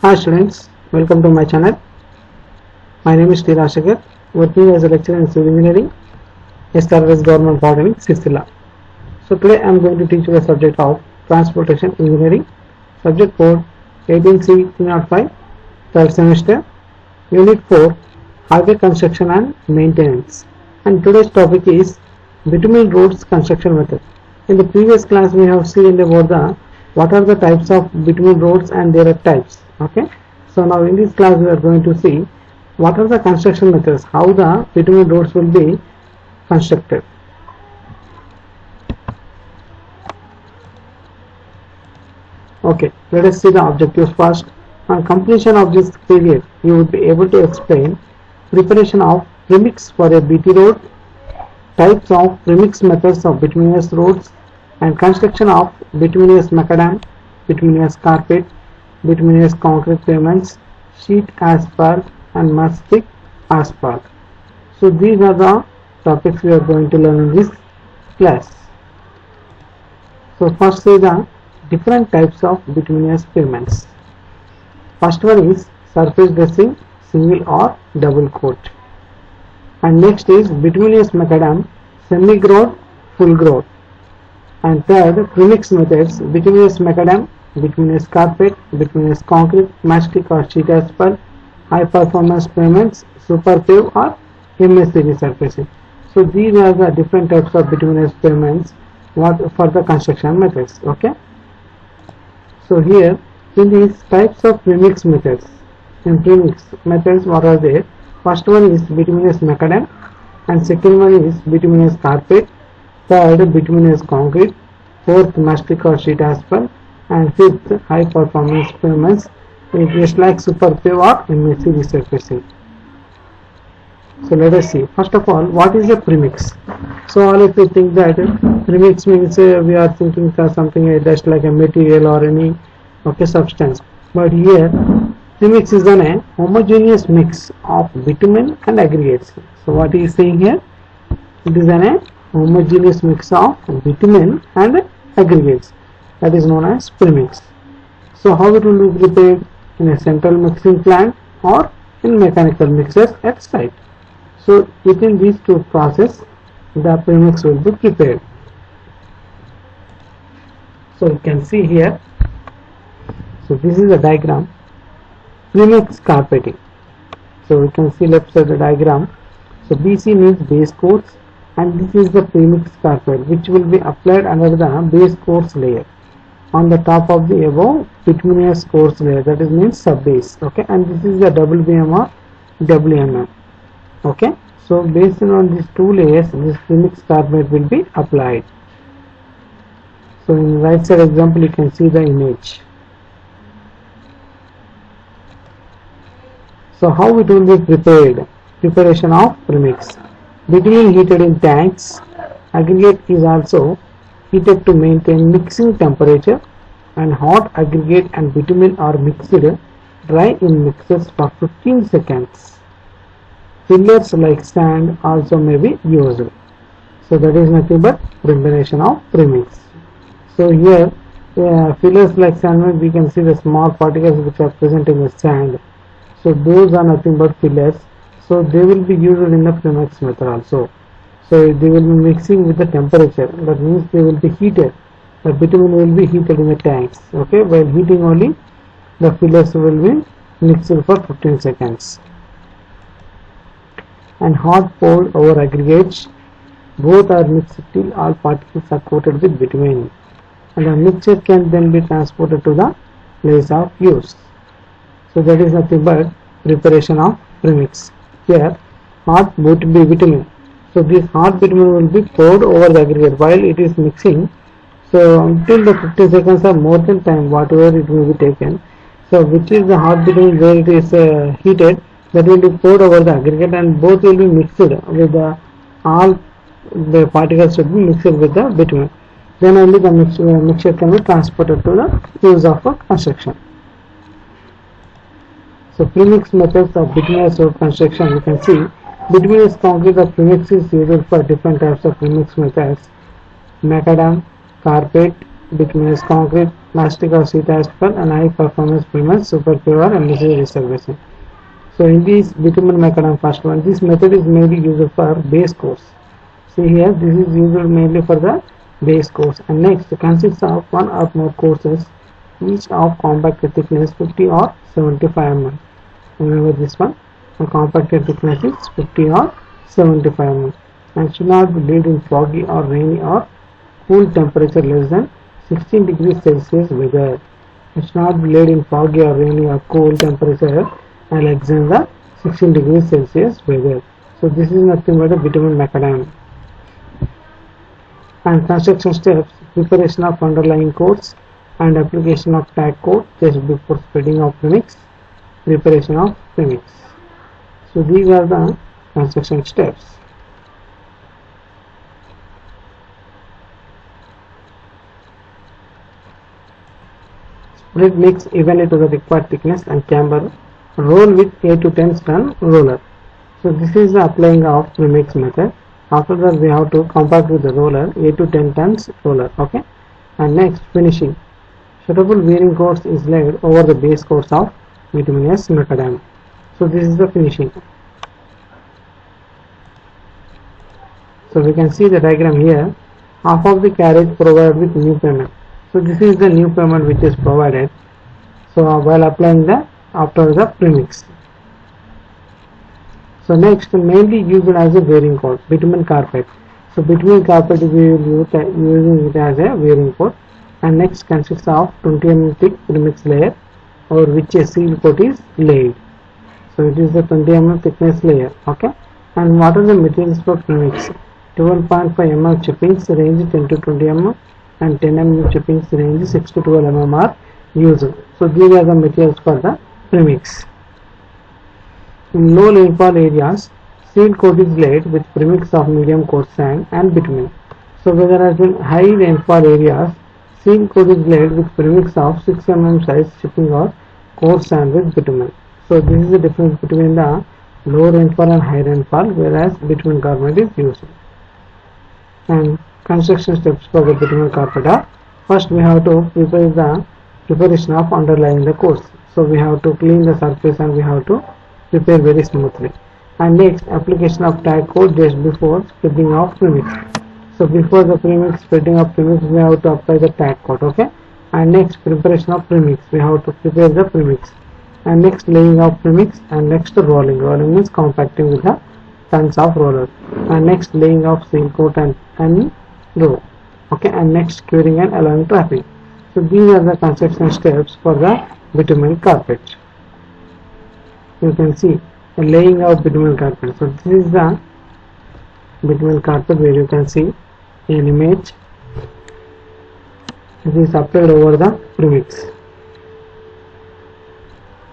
Hi students, welcome to my channel. My name is T. Rashekar, working as a lecturer in civil engineering, SRS Government Polytechnic, Sisila. So today I am going to teach you the subject of transportation engineering, subject code 18C 305, third semester, unit 4, highway construction and maintenance. And today's topic is bitumen roads construction method. In the previous class we have seen about the what are the types of bitumen roads and their types. Okay, so now in this class we are going to see what are the construction methods, how the bitumen roads will be constructed. Okay, let us see the objectives first. On completion of this period, you would be able to explain preparation of premix for a BT road, types of premix methods of bituminous roads, and construction of bituminous macadam, bituminous carpet, bituminous concrete pavements, sheet asphalt and mastic asphalt. So these are the topics we are going to learn in this class. So first is the different types of bituminous pavements. First one is surface dressing, single or double coat. And next is bituminous macadam, semi-grout, full grout. And third, premix methods, bituminous macadam, bituminous carpet, bituminous concrete, mastic or sheet asphalt, high performance pavements, super pave or MSC resurfacing. So these are the different types of bituminous pavements for the construction methods. Okay. So here in these types of premix methods, in premix methods what are they? First one is bituminous macadam, and second one is bituminous carpet, third bituminous concrete, fourth mastic or sheet asphalt, and fifth high performance pavements just like super pave or MSC resurfacing. So let us see. First of all, what is a premix? So all of you think that premix means we are thinking of something just like a material or any substance. But here premix is a homogeneous mix of bitumen and aggregates. So what he is saying here? It is a homogeneous mix of bitumen and aggregates. That is known as premix. So how it will be prepared? In a central mixing plant or in mechanical mixers at site. So within these two processes the premix will be prepared. So you can see here. So this is a diagram. Premix carpeting. So we can see left side the diagram. So BC means base coats, and this is the premix carpet which will be applied under the base coats layer on the top of the above bituminous coats layer, that is means sub base. Okay, and this is the WBM or WMM. Okay, so based on these two layers this premix carpet will be applied. So in the right side example you can see the image. So how it will be prepared? Preparation of premix. Bitumen heated in tanks. Aggregate is also heated to maintain mixing temperature, and hot aggregate and bitumen are mixed dry in mixers for 15 seconds. Fillers like sand also may be used. So that is nothing but preparation of premix. So here fillers like sand, we can see the small particles which are present in the sand. So those are nothing but fillers. So they will be used in the premix method also. So they will be mixing with the temperature. That means they will be heated. The bitumen will be heated in the tanks. Okay, while heating only the fillers will be mixed for 15 seconds. And hot poured over aggregates. Both are mixed till all particles are coated with bitumen. And the mixture can then be transported to the place of use. So that is nothing but preparation of premix. Here hot bitumen. So this hot bitumen will be poured over the aggregate while it is mixing. So until the 50 seconds or more than time, whatever it will be taken. So which is the hot bitumen where it is heated, that will be poured over the aggregate, and both will be mixed with all the particles should be mixed with the bitumen. Then only the mixture can be transported to the use of a construction. So premix methods of bituminous road construction, you can see bituminous concrete or premix is used for different types of premix methods: macadam, carpet, bituminous concrete, mastic or sheet asphalt, and high performance cement, super pure and necessary reservation. So in this bitumen macadam first one, this method is mainly used for base course. See here, this is used mainly for the base course, and next consists of one or more courses, each of compacted thickness 50 or 75 mm. Remember this one, the compacted thickness is 50 or 75 mm, and should not be laid in foggy or rainy or cool temperature less than 16 degrees Celsius weather. It should not be laid in foggy or rainy or cool temperature and less than the 16 degrees Celsius weather. So this is nothing but a bitumen macadam. And construction steps: preparation of underlying coats and application of tack coat just before spreading of premix, preparation of premix. So these are the construction steps. Spread mix evenly to the required thickness and camber. Roll with 8 to 10 ton roller. So this is the applying of premix method. After that we have to compact with the roller 8 to 10 tons roller. Okay, and next finishing. Suitable wearing course is laid over the base course of bituminous macadam. So this is the finishing. So we can see the diagram here. Half of the carriage provided with new pavement. So this is the new pavement which is provided. So while applying the after the premix. So next, mainly used as a wearing coat, bitumen carpet. So bitumen carpet we will using it as a wearing coat, and next consists of 20 mm thick premix layer over which a seal coat is laid. So it is the 20 mm thickness layer. Okay, and what are the materials for premix? 12.5 mm chippings range 10 to 20 mm and 10 mm chippings range 6 to 12 mm are used. So these are the materials for the premix. In low rainfall areas, seal coat is laid with premix of medium coarse sand and bitumen. So where there has been high rainfall areas, seal coat is laid with premix of 6 mm size chipping or coarse sand with bitumen. So this is the difference between the low rainfall and high rainfall, whereas bitumen carpet is used. And construction steps for the bitumen carpet are: first we have to prepare the preparation of underlying the course. So we have to clean the surface and we have to prepare very smoothly. And next, application of tack coat just before spreading of premix. So before the premix, spreading of premix, we have to apply the tack coat. Okay, and next, preparation of premix, we have to prepare the premix, and next, laying of premix, and next, rolling. Rolling means compacting with the tons of rollers, and next, laying of seal coat and row. Okay, and next, curing and allowing traffic. So these are the construction steps for the bitumen carpet. You can see the laying of bitumen carpet. So this is the bitumen carpet where you can see an image. This is applied over the premix.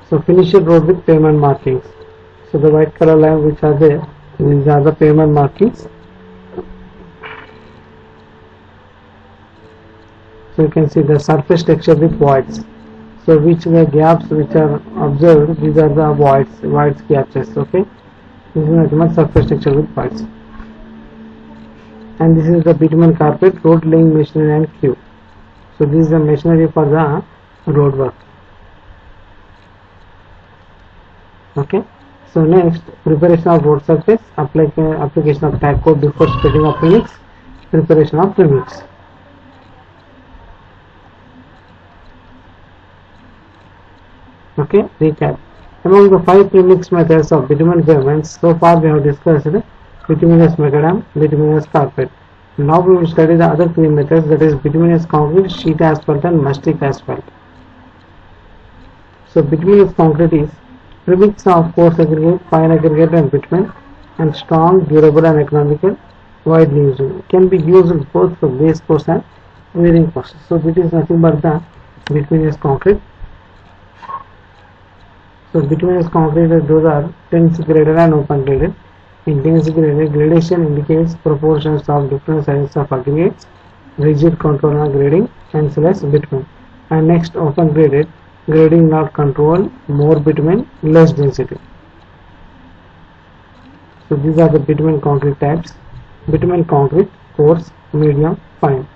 So finish your road with pavement markings. So the white color line which are there, these are the pavement markings. So you can see the surface texture with voids. So which the gaps which are observed, these are the voids gaps. Okay, this is not much surface texture with voids. And this is the bitumen carpet, road laying machinery and queue. So this is the machinery for the road work. Okay, so next, preparation of road surface, application of tack coat before spreading of premix, preparation of premix. Okay, recap. Among the 5 premix methods of bitumen pavements, so far we have discussed bituminous macadam, bituminous carpet. Now we will study the other 3 methods, that is bituminous concrete, sheet asphalt and mastic asphalt. So bituminous concrete is premix of coarse aggregate, fine aggregate and bitumen, and strong, durable and economical, widely used. It can be used both for base course and wearing course. So it is nothing but the bituminous concrete. So bituminous concrete, those are dense graded and open graded. In dense graded, gradation indicates proportions of different sizes of aggregates, rigid control on grading, and less bitumen. And next, open graded, grading not control, more bitumen, less density. So these are the bitumen concrete types: bitumen concrete, coarse, medium, fine.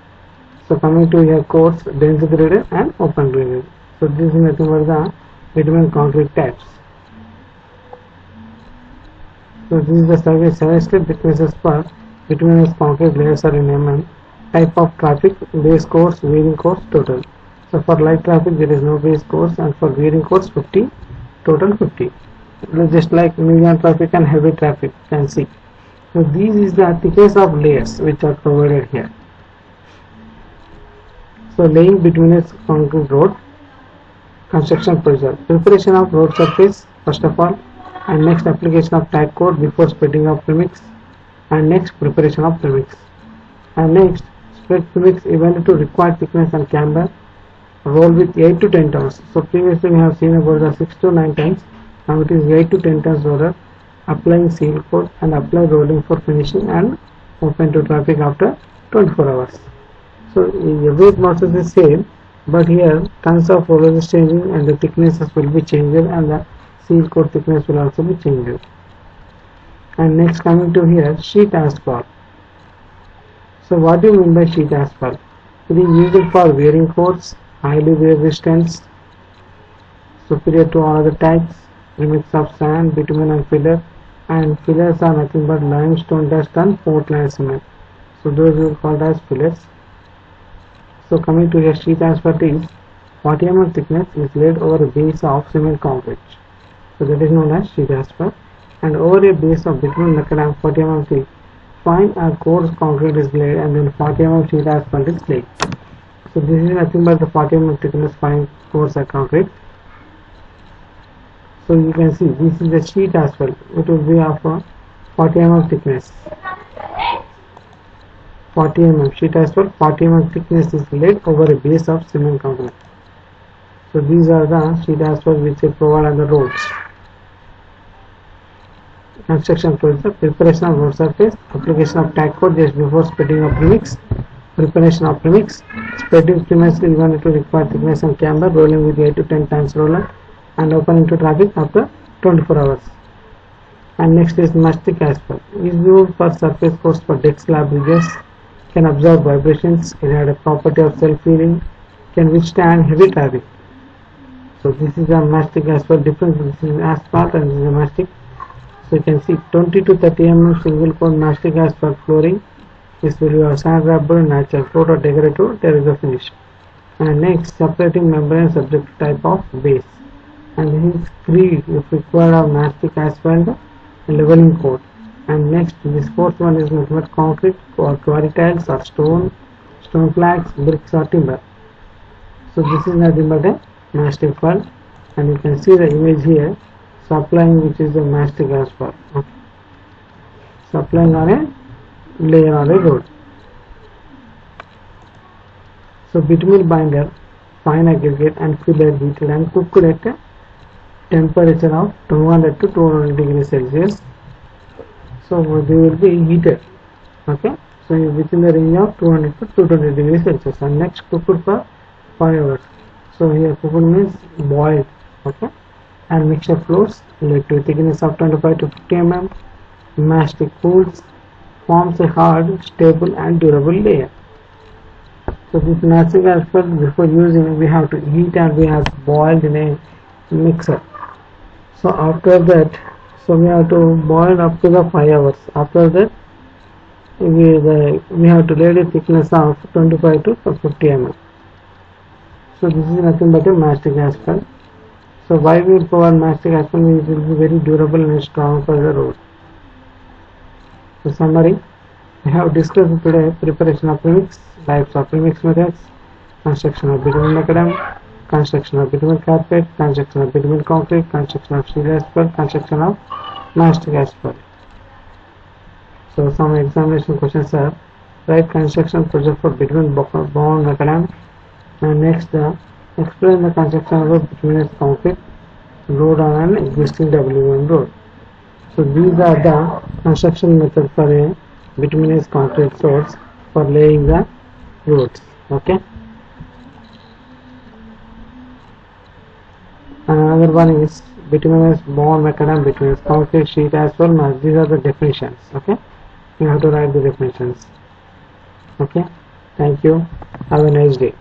So coming to here course, dense graded and open graded. So this is nothing but the bitumen concrete types. So this is the survey suggested thicknesses per bituminous concrete layers are in mm. Type of traffic, base course, wearing course, total. So for light traffic there is no base course, and for wearing course 50, total 50. Just like medium traffic and heavy traffic, you can see. So this is the thickness of layers which are provided here. So laying bituminous concrete road, construction procedure, preparation of road surface first of all, and next application of type coat before spreading of premix, and next preparation of premix, and next spread premix evenly to required thickness and camber, roll with 8 to 10 tons. So previously we have seen about the 6 to 9 tons, now it is 8 to 10 tons roller, applying seal coat and apply rolling for finishing and open to traffic after 24 hours. So every process is same, but here tons of rollers is changing and the thicknesses will be changed and the seal coat thickness will also be changed. And next coming to here, sheet asphalt. So what do you mean by sheet asphalt? It is used for wearing coats, highly wear resistance, superior to all other types, remix of sand, bitumen and filler, and fillers are nothing but limestone dust and Portland cement. So those are called as fillers. So coming to here, sheet asphalt is 40 mm thickness is laid over a base of cement concrete. So that is known as sheet asphalt, and over a base of bitumen macadam 40 mm thick, fine or coarse concrete is laid, and then 40 mm sheet asphalt is laid. So this is nothing but the 40 mm thickness fine coarse concrete. So you can see this is the sheet asphalt. It will be of 40 mm thickness. 40 mm sheet asphalt, 40 mm thickness is laid over a base of cement concrete. So these are the sheet asphalt which are provided on the roads. Construction procedure, preparation of road surface, application of tack coat just before spreading of premix, preparation of premix, spreading premix evenly to required thickness and camber, rolling with 8 to 10 times roller, and opening to traffic after 24 hours. And next is mastic asphalt. Is used for surface course for deck slab bridges, can absorb vibrations, it had a property of self-healing, can withstand heavy traffic. So this is a mastic asphalt. Difference, this is asphalt and this is a mastic. So you can see 20 to 30 mm single coat mastic asphalt flooring. This will be a sand rubber, natural float or decorative, there is a finish. And next, separating membrane subject to type of base. And this is screed if required of mastic asphalt leveling coat. And next, this fourth one is nothing but concrete or quarry tiles or stone flags, bricks or timber. So this is nothing but a mastic asphalt, and you can see the image here, supplying which is the mastic asphalt. Okay. Supplying on a layer on a road. So bitumen binder, fine aggregate and filler heated and cooked at a temperature of 200 to 200 degrees Celsius. So they will be heated. Okay. So within the range of 200 to 220 degrees Celsius, and next cooked for 5 hours. So here cooked means boiled. Okay. And mixture flows led to a thickness of 25 to 50 mm. Mastic cools, forms a hard, stable and durable layer. So this mastic asphalt, before using we have to heat and we have boiled in a mixer. So after that, so we have to boil up to the 5 hours. After that, we have to lay a thickness of 25 to 50 mm. So this is nothing but a mastic asphalt. So why we provide mastic asphalt? It will be very durable and strong for the road. So summary, we have discussed today preparation of premix, types of premix methods, construction of bitumen macadam, construction of bitumen carpet, construction of bitumen concrete, construction of sheet asphalt, construction of mastic asphalt. So some examination questions are: write construction project for bitumen bound macadam, and next explain the construction of a bituminous concrete road on an existing W1 road. So these are the construction methods for a bituminous concrete source for laying the roads. Okay. Another one is bituminous bound macadam, bituminous concrete, sheet asphalt. These are the definitions. Okay. You have to write the definitions. Okay. Thank you. Have a nice day.